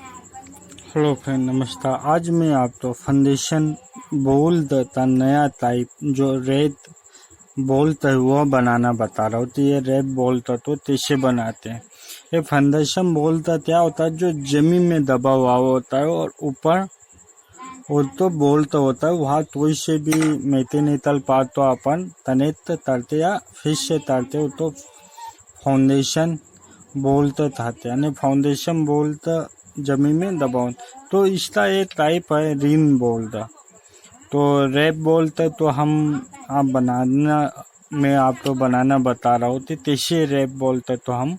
Hello friend, नमस्कार। आज मैं आपको फाउंडेशन बोल्ड का नया टाइप जो रेड बोल्ट है वो बनाना बता रहा हूँ। तो ये रेड बोल्ट तो कैसे बनाते हैं। ये फाउंडेशन बोल्ट क्या होता है, जो जमीन में दबा हुआ होता है और ऊपर वो तो बोल्ट होता है, वहाँ कोई से भी मेते नहीं तल पा तो अपन तनेत तरते या फिश से तरते हो तो फाउंडेशन बोल्ट थाते, यानी फाउंडेशन बोल्ट जमीन में दबाओ। तो इसका एक टाइप है रिन बोल्ट। तो रैप बोल्ट तो हम आप बनाना मैं आपको बनाना बता रहा हूँ। तो कैसे रैप बोल्ट तो हम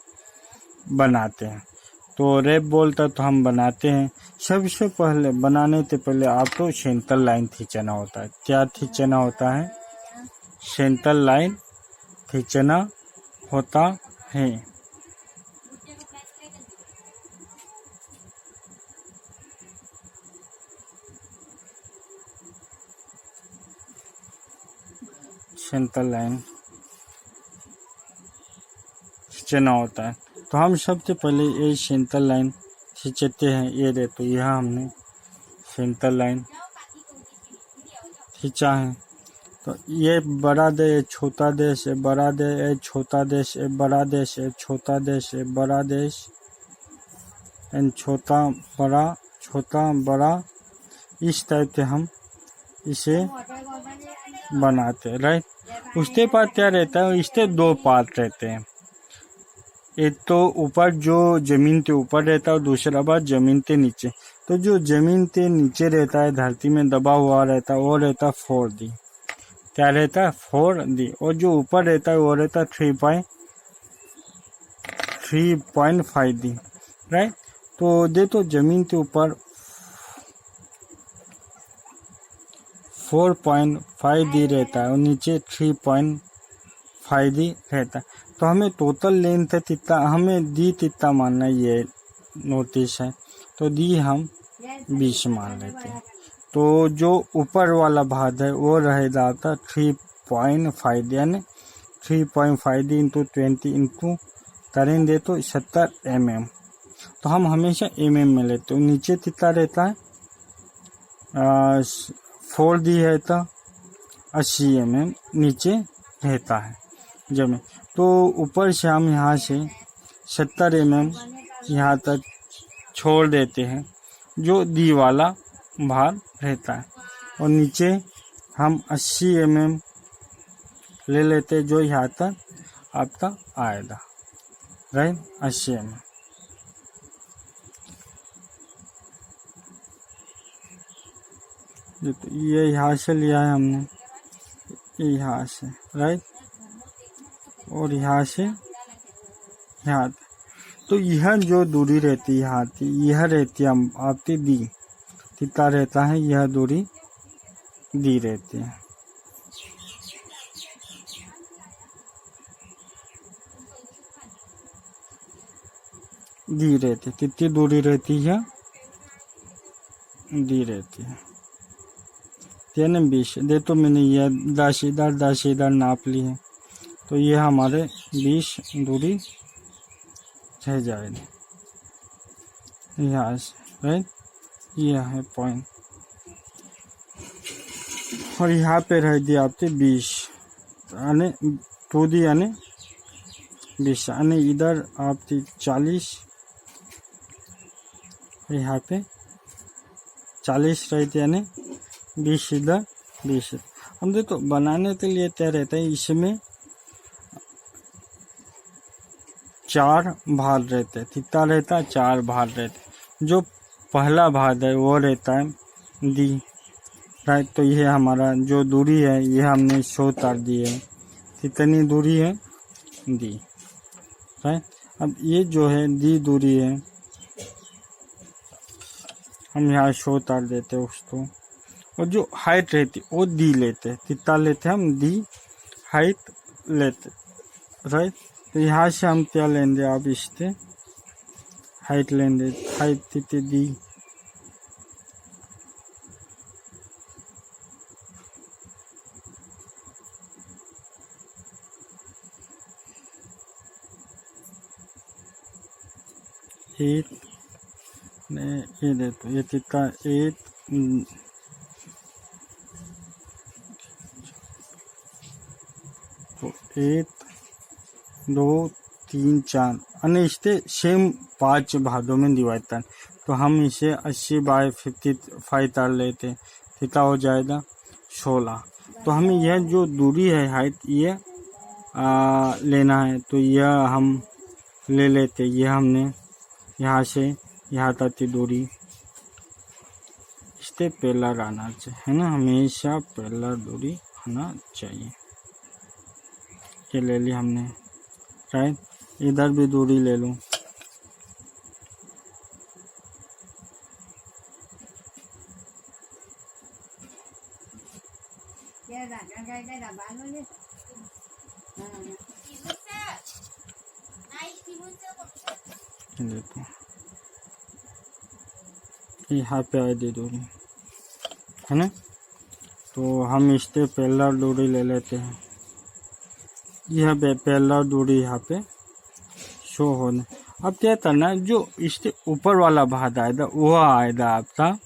बनाते हैं। तो रैप बोल्ट तो हम बनाते हैं। सबसे पहले बनाने से पहले आपको सेंटर लाइन खींचना होता है। क्या खींचना होता है? सेंटर लाइन खींचना होता है। सेंटर लाइन खींचना होता है। तो हम सबसे पहले ये सेंटर लाइन खींचते हैं। ये देखो, यहाँ हमने सेंटर लाइन खींचा है। तो ये बड़ा देश, ये छोटा देश, ये बड़ा देश, ये छोटा देश, ये बड़ा देश, ये छोटा देश, ये बड़ा देश, एंड छोटा बड़ा, इस टाइप से हम इसे बनाते हैं, राइट। उसके बाद क्या रहता है, इसके दो पार्ट रहते हैं। एक तो ऊपर जो जमीन के ऊपर रहता है और दूसरा बात जमीन के नीचे। तो जो जमीन के नीचे रहता है, धरती में दबा हुआ रहता है, वो रहता है 4D। क्या रहता है? 4D। और जो ऊपर रहता है वो रहता है 3.5D, राइट। तो देखो, जमीन के ऊपर 4.5D रहता है और नीचे 3.5D रहता है। तो हमें टोटल लेंथ है कितना, हमें दी कितना मानना, ये नोटिस है। तो दी हम 20 मान लेते हैं। तो जो ऊपर वाला भाग है वो रहेगा आपका 3.5, यानी 3.5D इंटू 20 इंटू करेंगे तो 70 mm। तो हम हमेशा mm में लेते हैं। नीचे कितना रहता है? 4D है तो 80 mm नीचे रहता है जमीन। तो ऊपर से हम यहाँ से 70 mm यहाँ तक छोड़ देते हैं, जो दी वाला भाग रहता है। और नीचे हम 80 mm ले लेते हैं, जो यहाँ तक आपका आएगा, राइट। 80 mm। ये यहाँ से लिया है हमने, यहाँ से, राइट। और यहाँ से यहाँ। तो यह जो दूरी रहती है यहाँ की, यह रहती है आपकी दी। कितना रहता है? यह दूरी दी रहती है। दी रहती है। कितनी दूरी रहती है? दी रहती है। यानी 20 दे। तो मैंने यह 10 इधर नाप ली है। तो ये हमारे 20 दूरी रह जाएगी यहाँ से, राइट। यह है पॉइंट। और यहाँ पे रह दिया आपके 20, यानी 2D, यानी 20, यानी इधर आपकी 40, यहाँ पे 40 रहती, यानी 20 इधर 20। हम देखो बनाने के लिए क्या रहता है, इसमें 4 भाग रहते हैं। कितना रहता है? 4 भाग रहते हैं। जो पहला भाग है वो रहता है दी, राइट। तो ये हमारा जो दूरी है ये हमने शो कर दी है। कितनी दूरी है? दी, राइट। अब ये जो है दी दूरी है, हम यहाँ शो कर देते हैं उसको। और जो हाइट रहती है वो दी लेते हैं। कितना लेते हैं? हम दी हाइट लेते, राइट। तो यहाँ से हम क्या लेंगे, आप इससे हाइट लेंगे। हाइट कितनी दी? ये देखो ये कितना 1 तो 1 2 3 4 અને इसे सेम 5 भागों में डिवाइड कर, तो हम इसे 80/55 कर लेते, कितना हो जाएगा 16। तो हमें यह जो दूरी है हाइट ये लेना है, तो यह हम ले लेते। यह हमने यहाँ से यहाँ तक की दूरी इससे पहला आना चाहिए, है ना, हमेशा पहला दूरी आना चाहिए। ये ले ली हमने, राइट। इधर भी दूरी ले लूँ, देखो यहाँ पे आई दी दूरी, है ना। तो हम इससे पहला दूरी ले लेते हैं। यह पहला दूरी यहाँ पे शो होने। अब क्या करना है, जो इससे ऊपर वाला भाग आएगा वह आएगा आपका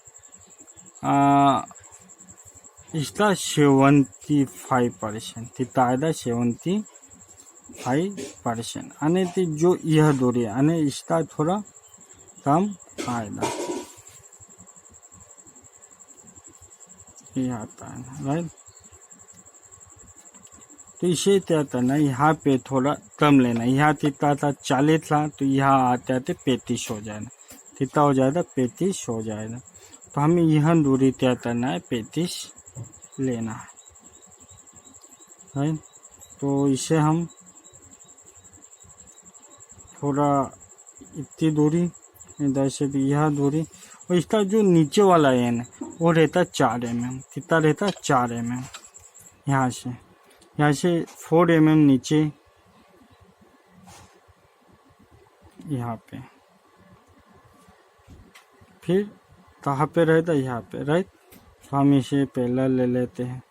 इसका 75%, कितना आएगा 75%। आने की जो यह दूरी है आने इसका थोड़ा कम आएगा, ये आता है, राइट। तो इसे क्या करना, यहाँ पे थोड़ा कम लेना। यहाँ कितना था 40 था, तो यहाँ आते आते 35 हो जाएगा। कितना हो जाएगा 35 हो जाएगा। तो हमें यह दूरी तय करना है, 35 लेना है, राइट। तो इसे हम थोड़ा इतनी दूरी, इधर से भी यह दूरी, और इसका जो नीचे वाला एन है वो रहता 4 mm। कितना रहता 4 mm। यहाँ से 4 mm नीचे यहाँ पे, फिर कहाँ पे रहता यहाँ पे, राइट। तो हम इसे पहला ले लेते हैं।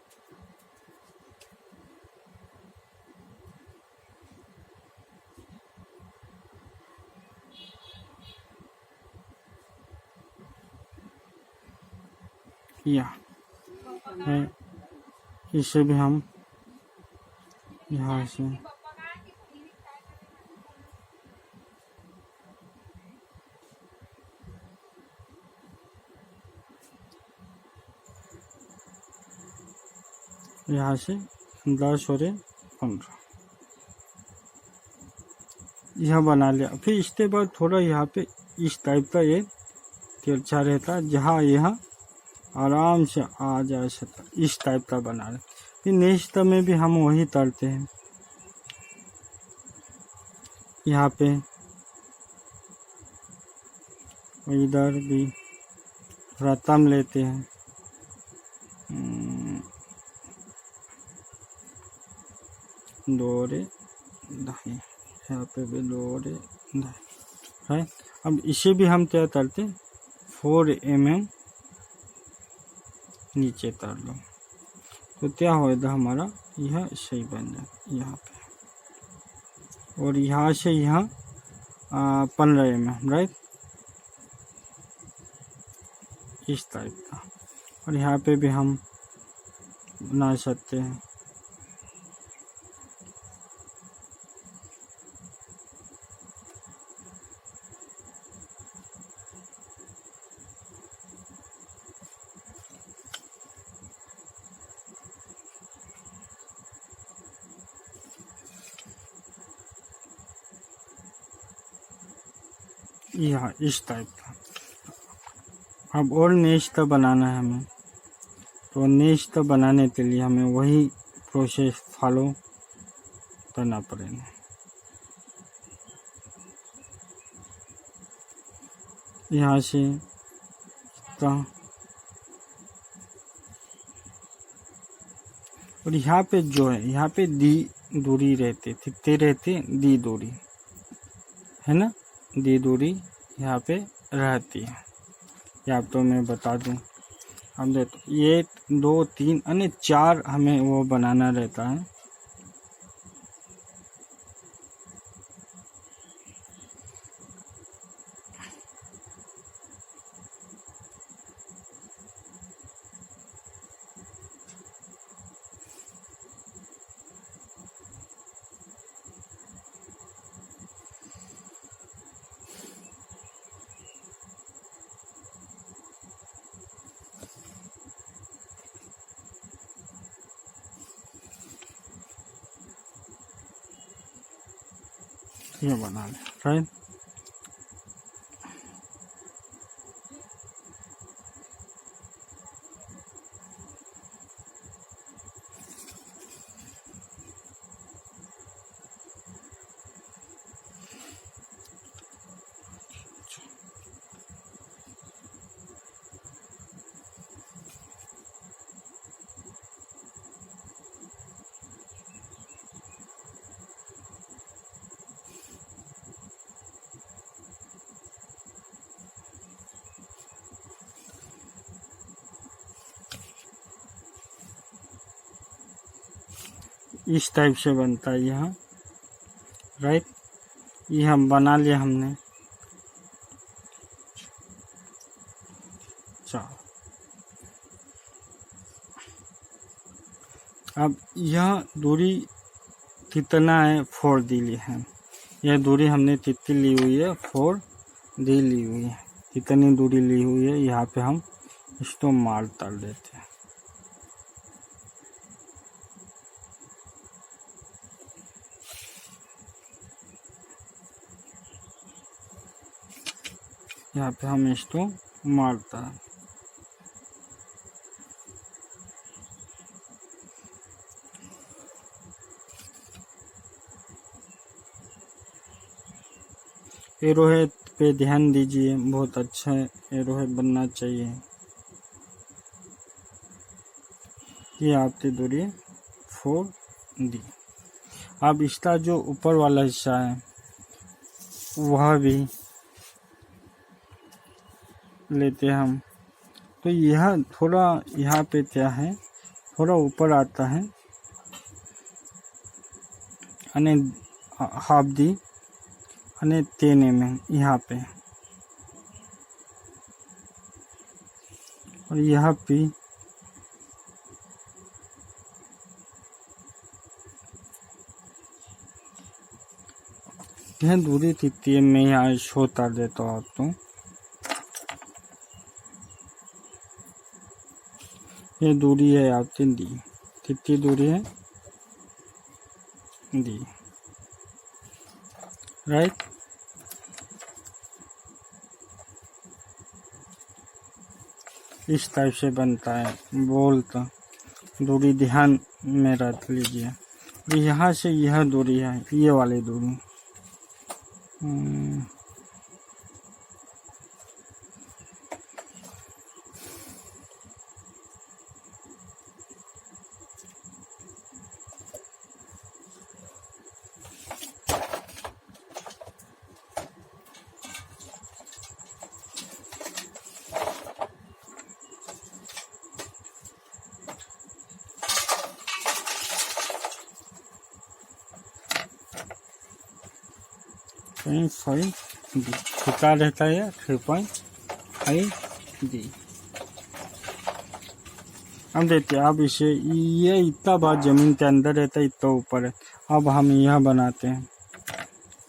इसे भी हम यहाँ से यहाँ से 10 और 15 यह बना लिया। फिर इसके बाद थोड़ा यहाँ पे इस टाइप का एक तिरछा रहता, जहाँ यह आराम से आ जा सकता, इस टाइप का बना रहे। फिर नेक्स्ट में भी हम वही करते हैं, यहाँ पे इधर भी थोड़ा कम लेते हैं। दोरे दाएं, यहाँ पे भी दोरे दाएं है। अब इसे भी हम क्या करते, 4 mm नीचे कर लो, तो क्या होगा हमारा यह सही बन जाए यहाँ पे। और यहाँ से यहाँ 15 mm, राइट, इस टाइप का। और यहाँ पे भी हम बना सकते हैं। यहाँ इस टाइप का। अब और नेक्स्ट बनाना है हमें, तो नेक्स्ट बनाने के लिए हमें वही प्रोसेस फॉलो करना पड़ेगा। यहाँ से और यहाँ पे जो है यहाँ पे दी दूरी रहती, कितने रहते दी दूरी, है ना, दी दूरी यहाँ पे रहती है। या तो मैं बता दूं, अब देखो 1 2 3 और 4 हमें वो बनाना रहता है। ये बना लें, राइट। इस टाइप से बनता है यहाँ, राइट। ये हम बना लिया हमने। चलो अब यह दूरी कितना है, 4D ली है। यह दूरी हमने कितनी ली हुई है, 4D ली हुई है। कितनी दूरी ली हुई है, यहाँ पे हम इसको मार्क कर देते हैं। यहाँ पे हम इसको मारता है। एरोहेड पे ध्यान दीजिए, बहुत अच्छा एरोहेड बनना चाहिए। ये आपकी दूरी 4D। अब इसका जो ऊपर वाला हिस्सा है वह भी लेते हैं हम। तो यह थोड़ा यहाँ पे क्या है, थोड़ा ऊपर आता है, यानी हाफ दी यानी 10 mm यहाँ पे, और यहाँ पे यह दूरी कितनी है मैं यहाँ शो कर देता हूँ आपको। ये दूरी है आपकी D। कितनी दूरी है, D, राइट। इस टाइप से बनता है बोल का। दूरी ध्यान में रख लीजिए। यहाँ से यह दूरी है, ये वाली दूरी। .5D कितना रहता है, 3.5D। अब देखिए, अब इसे ये इतना बार जमीन के अंदर रहता है, इतना ऊपर है। अब हम यह बनाते हैं,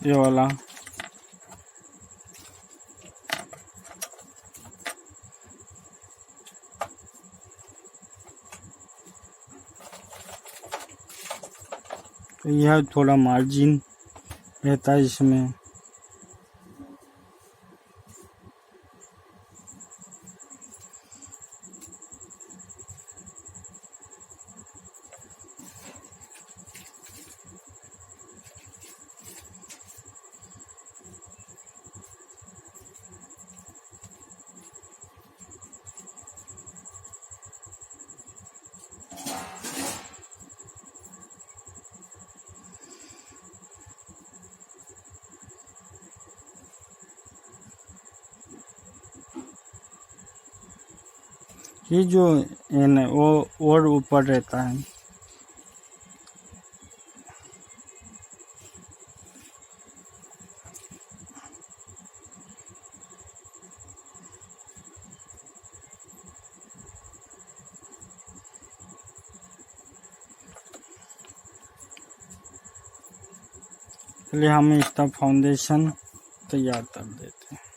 ये वाला। तो यह थोड़ा मार्जिन रहता है इसमें। ये जो एन है वो और ऊपर रहता है। चलिए हम इसका फाउंडेशन तैयार कर देते हैं।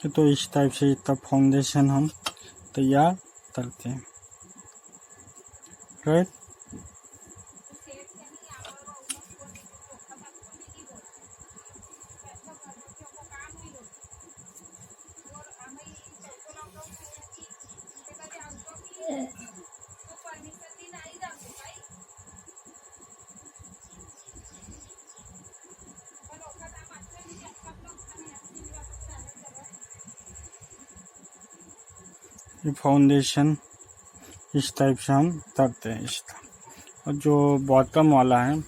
तो इस टाइप से इसका फाउंडेशन हम तैयार करते हैं, राइट। ये फाउंडेशन इस टाइप से हम करते हैं इसका। और जो बॉटम वाला है,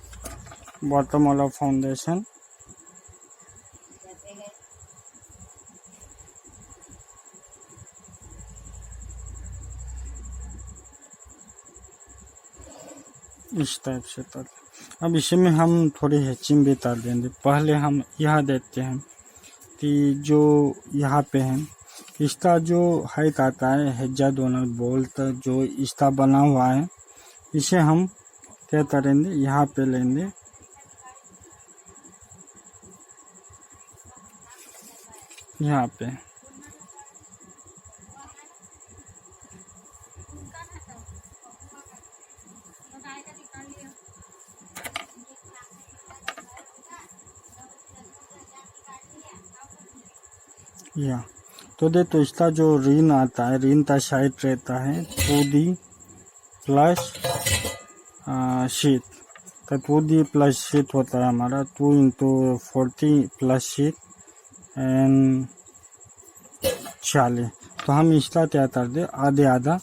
बॉटम वाला फाउंडेशन इस टाइप से कर। अब इसमें हम थोड़ी हैचिंग भी कर देंगे। पहले हम यह देखते हैं कि जो यहाँ पे है इसका जो हाइट आता है हेक्सागोनल बोल्ट जो इसका बना हुआ है, इसे हम क्या करेंगे, यहाँ पे लेंगे, यहाँ पे यहाँ तो दे। तो इसका जो रिन आता है, रिन का साइड रहता है 2D प्लस शीट। तो 2D प्लस शीट होता है हमारा 2x40 प्लस शीट एंड 40। तो हम इसका क्या कर दे, आधे आधा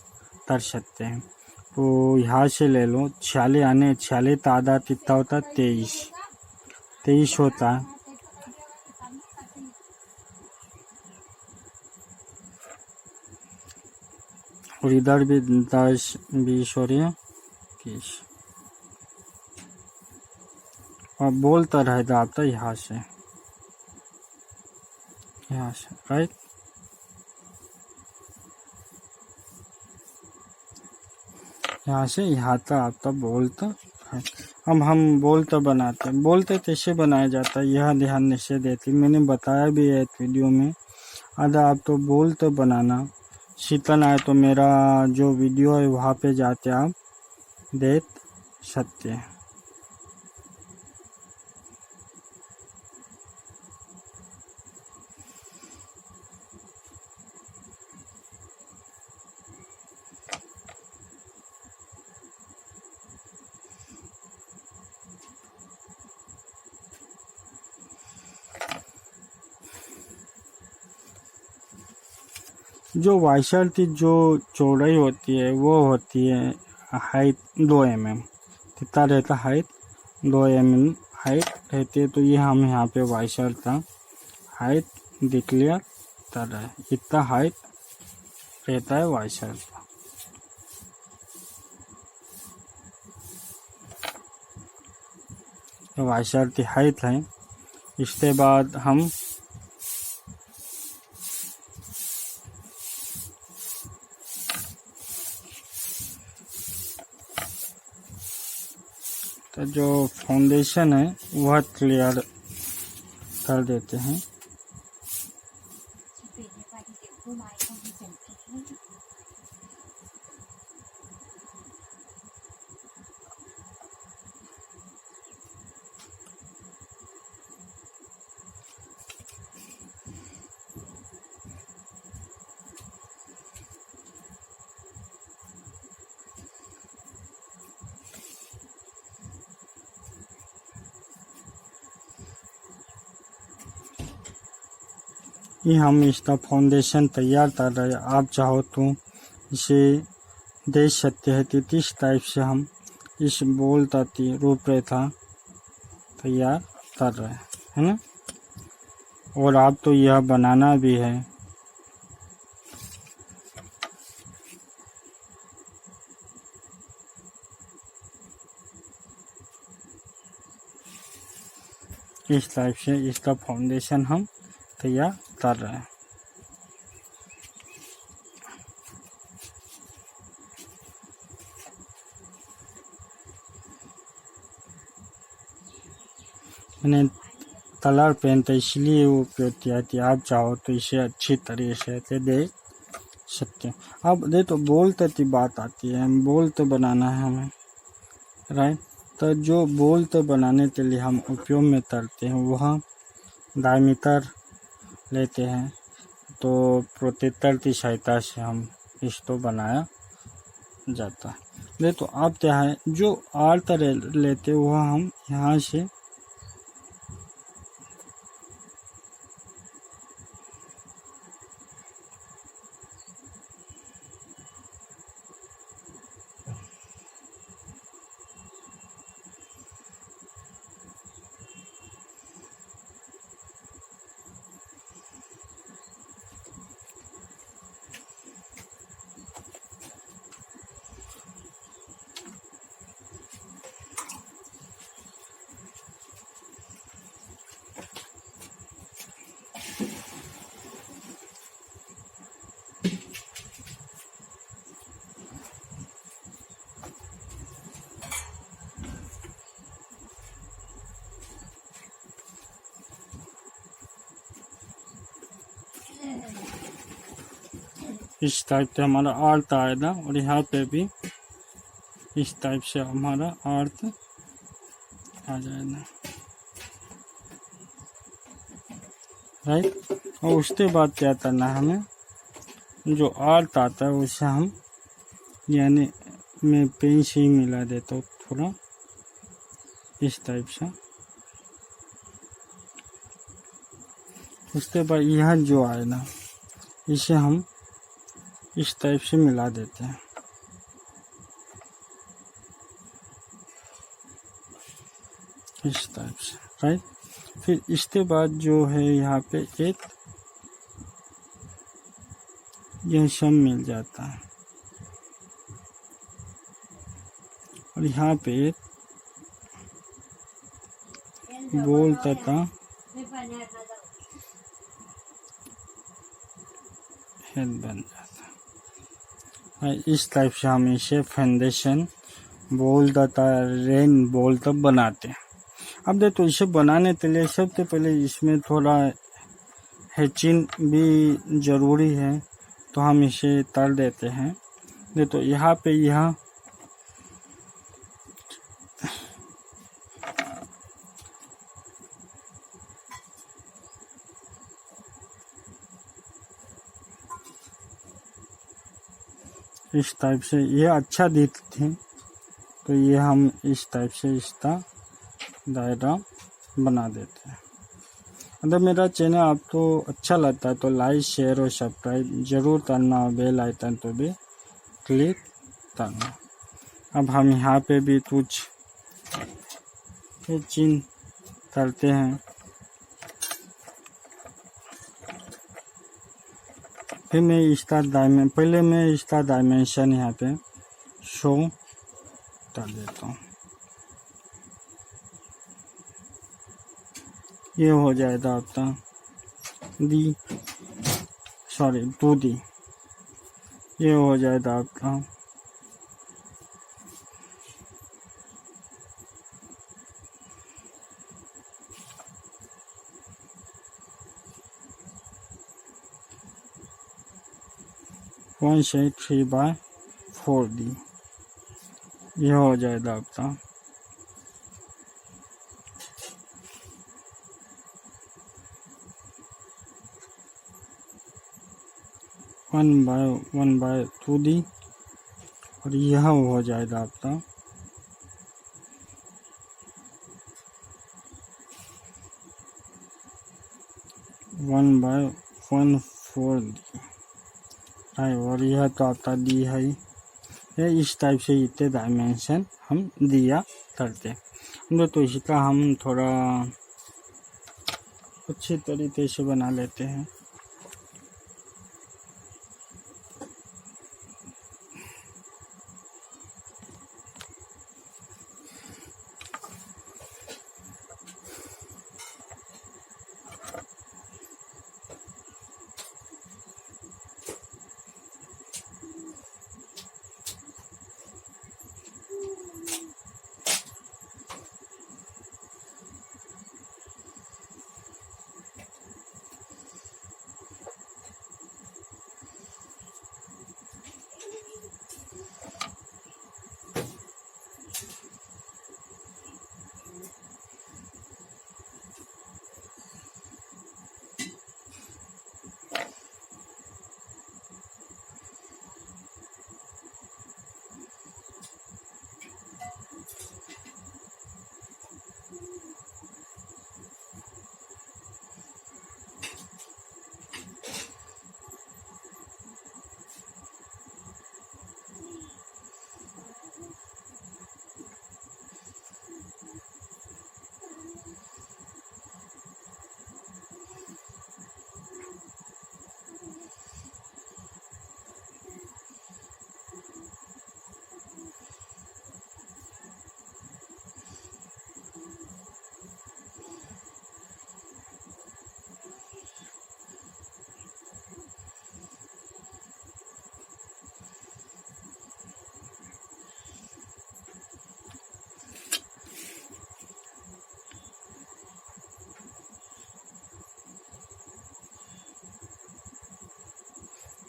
कर सकते हैं। तो यहाँ से ले लो 40 आने 40 का आधा कितना होता है 23 होता है। और इधर भी 10 20 हो रही है 30। और बोलता रहेगा आपका यहाँ से राइट। यहाँ से यहाँ तक आपका बोलता है। अब हम बोलता बनाते हैं। बोलते कैसे बनाया जाता है यह ध्यान से देती, मैंने बताया भी है वीडियो में। आधा आप तो बोलते बनाना सीखना है तो मेरा जो वीडियो है वहाँ पे जाके आप देख सकते हैं। जो वाइशर की जो चौड़ाई होती है वो होती है हाइट 2 mm। कितना रहता हाइट 2 mm हाइट रहती है। तो ये हम यहाँ पे वाइशर का हाइट डिक्लेयर कर रहे हैं, इतना हाइट रहता है वाइशर का। वाइशर की हाइट है। इसके बाद हम तो जो फाउंडेशन है वह क्लियर कर देते हैं। ये हम इसका फाउंडेशन तैयार कर रहे हैं। आप चाहो तो इसे देख सकते हैं कि किस टाइप से हम इस बोल की रूपरेखा तैयार कर रहे हैं, है ना। और आप तो यह बनाना भी है। इस टाइप से इसका फाउंडेशन हम तैयार कर रहे हैं। मैंने कलर पेन तो इसलिए उपयोग किया कि आप चाहो तो इसे अच्छी तरीके से देख सकते हो। अब देखो बोल की बात आती है, बोल तो बनाना है हमें, राइट। तो जो बोल तो बनाने के लिए हम उपयोग में करते हैं वह डायमीटर लेते हैं, तो प्रोटेक्टर की सहायता से हम इसको बनाया जाता है। देखो अब क्या है, जो आर्त लेते वह हम यहाँ से इस टाइप से हमारा आर्त आएगा, और यहाँ पे भी इस टाइप से हमारा आर्त आ जाएगा, राइट। और उसके बाद क्या करना है हमें, जो आर्त आता है उसे हम यानी मैं पेन से ही मिला देता हूँ थोड़ा इस टाइप से। उसके बाद यह जो आए ना इसे हम इस टाइप से मिला देते हैं, इस टाइप से, राइट। फिर इसके बाद जो है यहाँ पे एक यह सब मिल जाता है, और यहाँ पे एक बोल तथा हेड बन जाता है। इस टाइप से हम इसे फाउंडेशन बोल तथा रेन बोल तक बनाते हैं। अब देखो इसे बनाने के लिए सबसे पहले इसमें थोड़ा हैचिंग भी ज़रूरी है, तो हम इसे तल देते हैं। देखो यहाँ पे यह इस टाइप से ये अच्छा दिखते हैं, तो ये हम इस टाइप से इसका दायरा बना देते हैं। अगर मेरा चैनल आपको अच्छा लगता है तो लाइक शेयर और सब्सक्राइब जरूर करना, और बेल आइकन तो भी क्लिक करना। अब हम यहाँ पे भी कुछ चिन्ह करते हैं, फिर मैं इसका पहले मैं इसका डायमेंशन यहाँ पे शो कर देता हूँ। ये हो जाएगा आपका 2D, ये हो जाएगा आपका 1/3/4D, ये हो जाएगा आपका 1/1/2D, और यह हो जाएगा आपका 1/14D, और यह तो आपका दी है। ये इस टाइप से इतने डायमेंशन हम दिया करते हैं। तो इसका हम थोड़ा अच्छे तरीके से बना लेते हैं।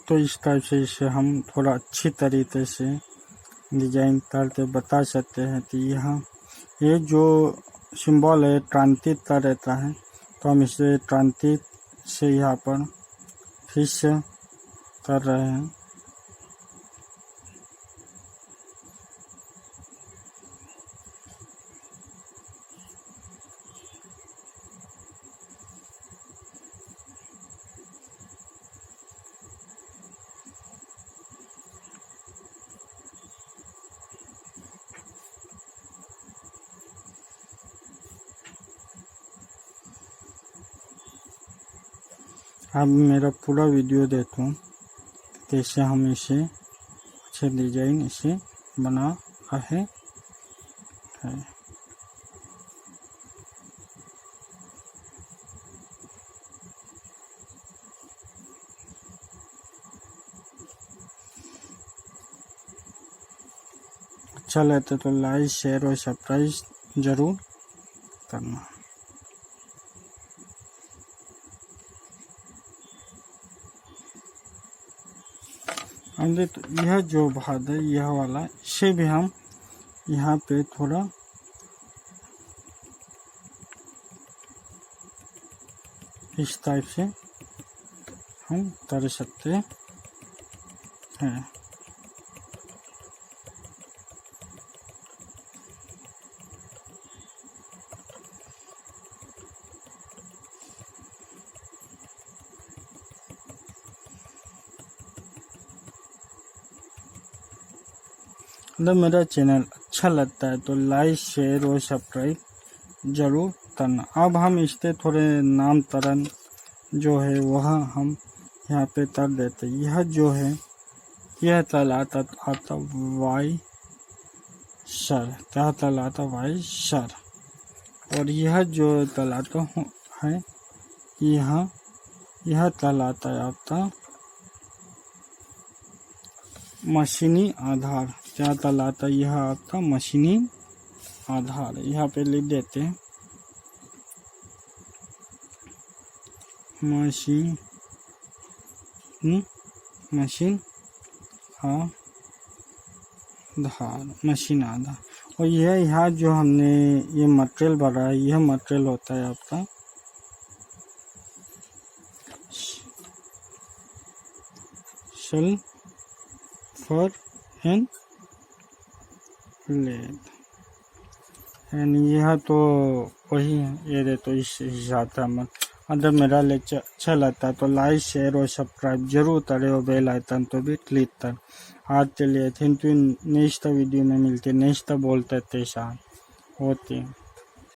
तो इस टाइप से इसे हम थोड़ा अच्छी तरीके से डिजाइन करके बता सकते हैं कि यहाँ ये जो सिंबल है ट्रांजिट का रहता है, तो हम इसे ट्रांजिट से यहाँ पर फिर से कर रहे हैं। अब मेरा पूरा वीडियो देखो कैसे हम इसे अच्छे डिजाइन इसे बना रहे हैं। अच्छा लगता तो लाइक शेयर और सब्सक्राइब जरूर करना। हमने तो यह जो भाग है यह वाला, इसे भी हम यहाँ पे थोड़ा इस टाइप से हम कर सकते हैं। अगर मेरा चैनल अच्छा लगता है तो लाइक शेयर और सब्सक्राइब जरूर करना। अब हम इसके थोड़े नामकरण जो है वह हम यहाँ पे कर देते। यह जो है यह कहलाता आता वाई सर, क्या कहलाता वाई सर, और यह जो कहलाता है यह कहलाता है आपका मशीनी आधार। क्या कहलाता है यह आपका मशीनी आधार। यहाँ पे लिख देते हैं मशीन आधार। और यह यहाँ जो हमने ये मटेरियल भरा है यह मटेरियल होता है आपका सल्फर एंड लेड, यानी यह तो वही है। ये दे तो इस हिसाब से हम अगर मेरा लेक्चर अच्छा लगता है तो लाइक शेयर और सब्सक्राइब जरूर करें और बेल आइकन तो भी क्लिक कर। आज चलिए थैंक यू। नेक्स्ट वीडियो में मिलते, नेक्स्ट बोलते साथ होते।